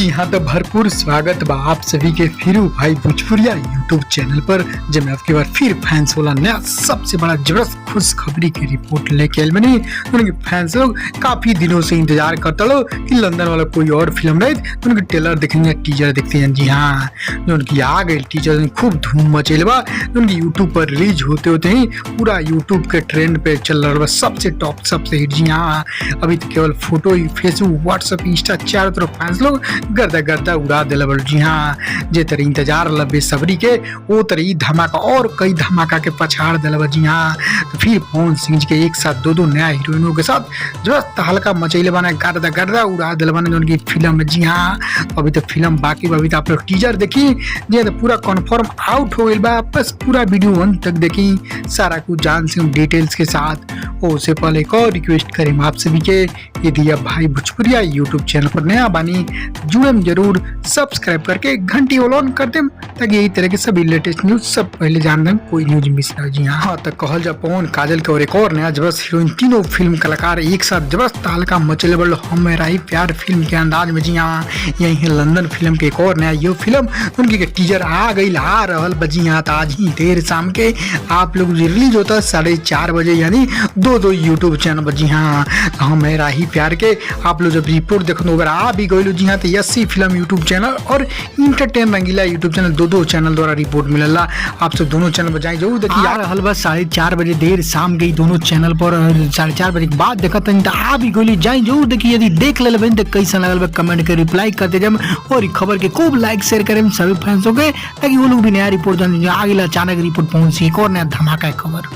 जी हाँ, तो भरपूर स्वागत बा आप सभी के फिर भाई भोजपुरिया यूट्यूब चैनल पर, जब मैं आपकी बार फिर फैंस वाला नया सबसे बड़ा जबरदस्त खुशखबरी की रिपोर्ट लेके आयल बनी। उनके फैंस लोग काफी दिनों से इंतजार करता लो कि लंदन वाला कोई और फिल्म रहे तो उनके ट्रेलर देखेंगे, टीजर देखते हैं। जी हाँ, जो उनकी आ गई टीजर खूब धूम मचेल बा। उनकी यूट्यूब पर रिलीज होते होते ही पूरा यूट्यूब के ट्रेंड पे चल रहा बा, सबसे टॉप सबसे हिट। जी हाँ, अभी तो केवल फोटो ही फेसबुक व्हाट्सएप इंस्टा चारों तरफ फैंस लोग गर्दा गर्दा उड़ा दिला बड़। जी हाँ, जे तरी इंतजार लबे सबरी के वो तरी धमाका और कई धमाका के पछाड़ दिला बड़। जी हाँ, तो फिर पवन सिंह जी के एक साथ दो नया हीरोइनों के साथ जो हल्का मचैले बना गर्दा गर्दा उड़ा दिला बना उनकी फिल्म में। जी हाँ, अभी तो फिल्म बाकी अभी तो आप लोग टीजर देखी, जी तो पूरा कन्फर्म आउट हो गई बा। बस पूरा वीडियो अंत तक देखी, सारा कुछ जान से डिटेल्स के साथ। उससे पहले एक और रिक्वेस्ट करें आप सभी के, यदि आप भाई भोजपुरिया यूट्यूब चैनल पर नया बानी जुड़े जरूर सब्सक्राइब करके घंटी ऑन कर दें, ताकि यही तरह के सभी लेटेस्ट न्यूज सब पहले जान दें, कोई न्यूज मिस ना हो। जी हाँ, तो कहल जा पवन काजल के और एक और नया जबरदस्त हीरोइन, तीनों फिल्म कलाकार एक साथ जबरदस्त हल्का मचले बड़ हम मेरा ही प्यार फिल्म के अंदाज में। जी हाँ, यही है लंदन फिल्म के एक और नया ये फिल्म उनकी के टीजर आ गई आ रहल बजी। हाँ, तो आज ही देर शाम के आप लोग रिलीज होता है 4:30 बजे, यानी दो यूट्यूब चैनल पर। जी हाँ, तो हम मेरा ही प्यार के आप लोग जब रिपोर्ट देखो अगर आ भी गई। जी हाँ, तो यसी फिल्म यूट्यूब चैनल और इंटरटेन रंगीला यूट्यूब चैनल दो चैनल द्वारा रिपोर्ट मिलला। आप सब दोनों चैनल पर जाए जरूर देखिए। यार हल बस 4:30 बजे देर शाम गई दोनों चैनल पर, 4:30 बजे के बाद देखा तो आ भी गई जाए जरूर देखिए। यदि देख ले तो कैसा लगल कमेंट के रिप्लाई करते जब, और खबर के खूब लाइक शेयर करें सभी फैंसों के, ताकि वो लोग भी नया रिपोर्ट जाने। आगे अचानक रिपोर्ट पहुंची एक और नया धमाका खबर।